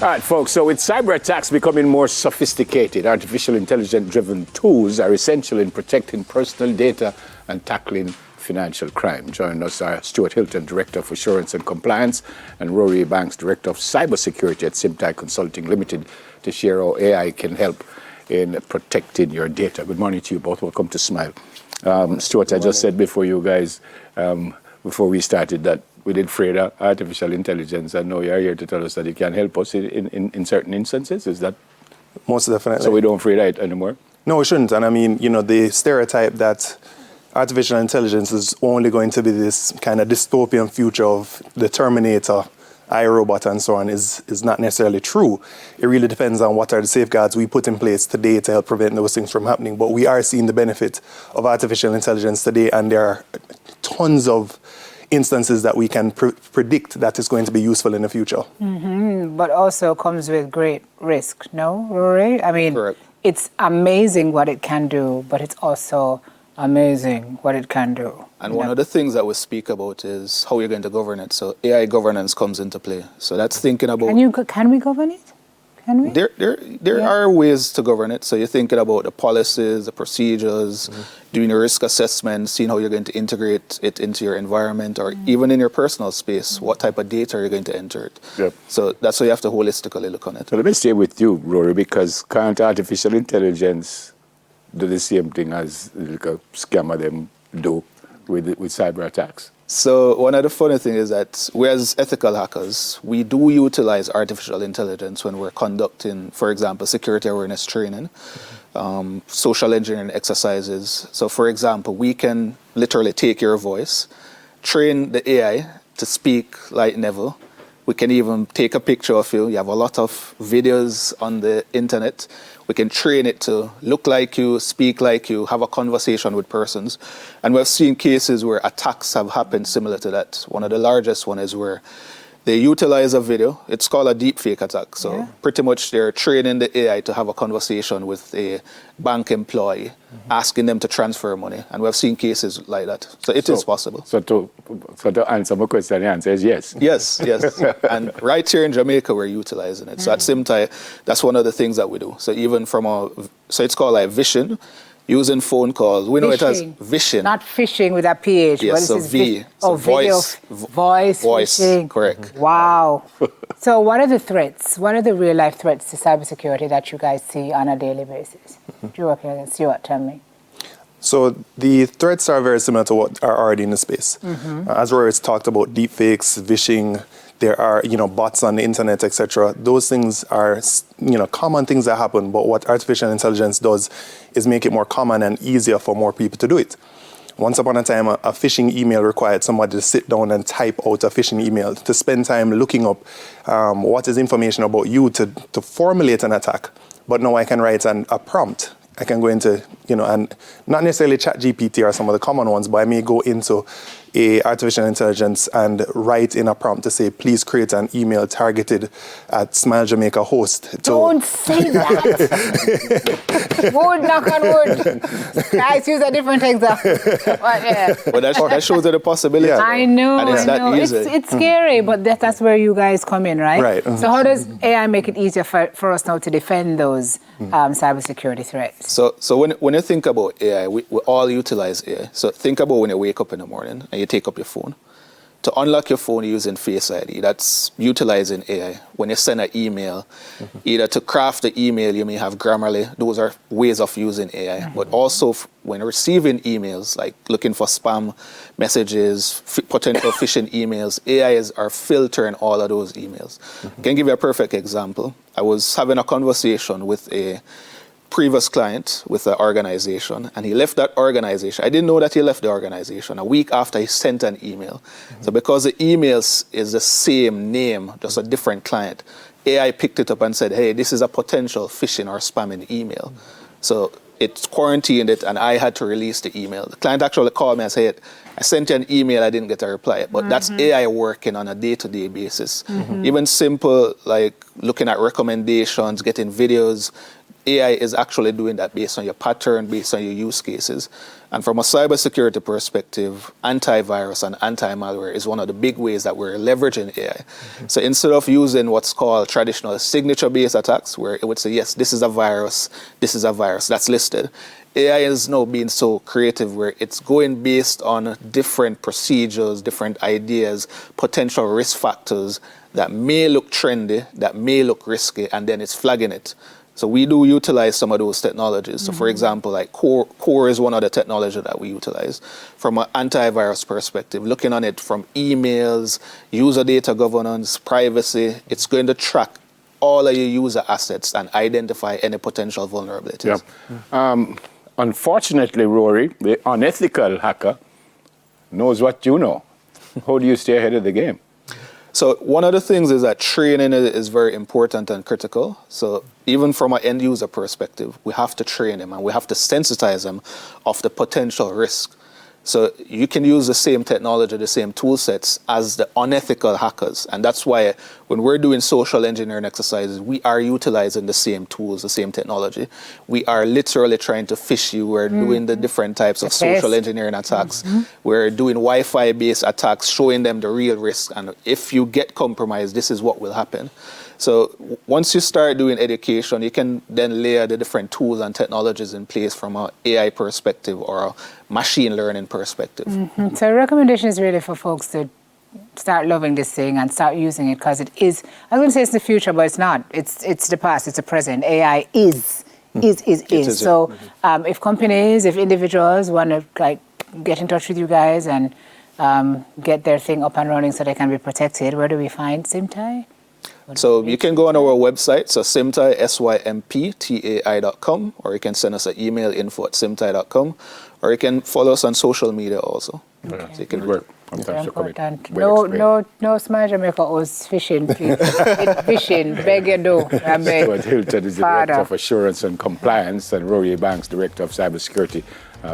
All right, folks, so with cyber attacks becoming more sophisticated, artificial intelligence-driven tools are essential in protecting personal data and tackling financial crime. Joining us are Stuart Hilton, Director of Assurance and Compliance, and Rory Banks, Director of Cybersecurity at Simtai Consulting Limited, to share how AI can help in protecting your data. Good morning to you both. Welcome to Smile. Stuart, I just said before you guys, before we started, that we did afraid of artificial intelligence, and now you're here to tell us that it can help us in certain instances. Is that? Most definitely. So we don't afraid of it anymore? No, we shouldn't. And I mean, you know, the stereotype that artificial intelligence is only going to be this kind of dystopian future of the Terminator, iRobot, and so on is not necessarily true. It really depends on what are the safeguards we put in place today to help prevent those things from happening. But we are seeing the benefit of artificial intelligence today, and there are tons of instances that we can predict that is going to be useful in the future. Mm-hmm. But also comes with great risk, no, Rory? I mean, Correct. It's amazing what it can do, but it's also amazing what it can do. And one of the things that we speak about is how you're going to govern it. So AI governance comes into play. So that's thinking about... Can we govern it? Can we? There are ways to govern it. So you're thinking about the policies, the procedures, doing a risk assessment, seeing how you're going to integrate it into your environment, or even in your personal space, what type of data you're going to enter it. Yep. So that's why you have to holistically look on it. So let me stay with you, Rory, because can't artificial intelligence do the same thing as like a scammer them do with cyber attacks? So one of the funny things is that we as ethical hackers, we do utilize artificial intelligence when we're conducting, for example, security awareness training, social engineering exercises. So for example, we can literally take your voice, train the AI to speak like Neville. We can even take a picture of you. You have a lot of videos on the internet. We can train it to look like you, speak like you, have a conversation with persons. And we've seen cases where attacks have happened similar to that. One of the largest one is where they utilize a video. It's called a deepfake attack. So pretty much they're training the AI to have a conversation with a bank employee, asking them to transfer money. And we've seen cases like that. So it is possible. So to answer my question, the answer is yes. Yes. And right here in Jamaica, we're utilizing it. So at Simtai, that's one of the things that we do. So even so it's called like vision, using phone calls. We know it as vision. Not phishing with a PH. Yes, so V. So voice. Voice, Phishing. correct. Wow. So what are the threats? What are the real life threats to cybersecurity that you guys see on a daily basis? Stuart, tell me. So the threats are very similar to what are already in the space. As Rory has talked about, deepfakes, phishing, there are, bots on the internet, etc. Those things are, common things that happen. But what artificial intelligence does is make it more common and easier for more people to do it. Once upon a time, a phishing email required somebody to sit down and type out a phishing email, to spend time looking up what is information about you to formulate an attack. But now I can write a prompt. I can go into, and not necessarily ChatGPT or some of the common ones, but I may go into a artificial intelligence and write in a prompt to say, please create an email targeted at Smile Jamaica host. Don't say that. Wood, knock on wood. Guys, use a different example. But that shows the possibility. Yeah. I know. And it's that easy. It's scary, but that's where you guys come in, right? Right. So how does AI make it easier for us now to defend those cybersecurity threats? So when you think about AI, we all utilize AI. So think about when you wake up in the morning and you take up your phone. To unlock your phone using Face ID, that's utilizing AI. When you send an email, either to craft the email, you may have Grammarly. Those are ways of using AI. But also when receiving emails, like looking for spam messages, potential phishing emails, AI are filtering all of those emails. I can give you a perfect example. I was having a conversation with a previous client with the organization, and he left that organization. I didn't know that he left the organization a week after he sent an email. So because the emails is the same name, just a different client, AI picked it up and said, hey, this is a potential phishing or spamming email. So it quarantined it, and I had to release the email. The client actually called me and said, I sent you an email, I didn't get a reply. But that's AI working on a day-to-day basis. Even simple, like looking at recommendations, getting videos, AI is actually doing that based on your pattern, based on your use cases. And from a cybersecurity perspective, antivirus and anti-malware is one of the big ways that we're leveraging AI. So instead of using what's called traditional signature-based attacks, where it would say, yes, this is a virus, that's listed, AI is now being so creative where it's going based on different procedures, different ideas, potential risk factors that may look trendy, that may look risky, and then it's flagging it. So we do utilize some of those technologies. So for example, like Core is one of the technologies that we utilize. From an antivirus perspective, looking on it from emails, user data governance, privacy, it's going to track all of your user assets and identify any potential vulnerabilities. Yeah. Unfortunately, Rory, the unethical hacker knows what you know. How do you stay ahead of the game? So one of the things is that training is very important and critical. So even from an end user perspective, we have to train them and we have to sensitize them of the potential risk. So you can use the same technology, the same tool sets as the unethical hackers. And that's why when we're doing social engineering exercises, we are utilizing the same tools, the same technology. We are literally trying to phish you. We're doing the different types of social engineering attacks. We're doing Wi-Fi based attacks, showing them the real risk. And if you get compromised, this is what will happen. So once you start doing education, you can then layer the different tools and technologies in place from an AI perspective or a machine learning perspective. So the recommendation is really for folks to start loving this thing and start using it because it is, I was going to say it's the future, but it's not. It's the past, it's the present. AI is. So if companies, if individuals want to like get in touch with you guys and get their thing up and running so they can be protected, where do we find Simtai? So you can go on our website, so Simtai, symptai.com, or you can send us an email, info@simtai.com, or you can follow us on social media also. Okay. So you can Work. Very important. No Smile Jamaica was fishing, please. It's fishing, beg you do. Stuart Hilton is the Director of Assurance and Compliance, and Rory Banks, Director of Cybersecurity,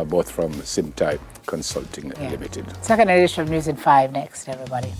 both from Simtai Consulting Limited. Second edition of News in 5 next, everybody.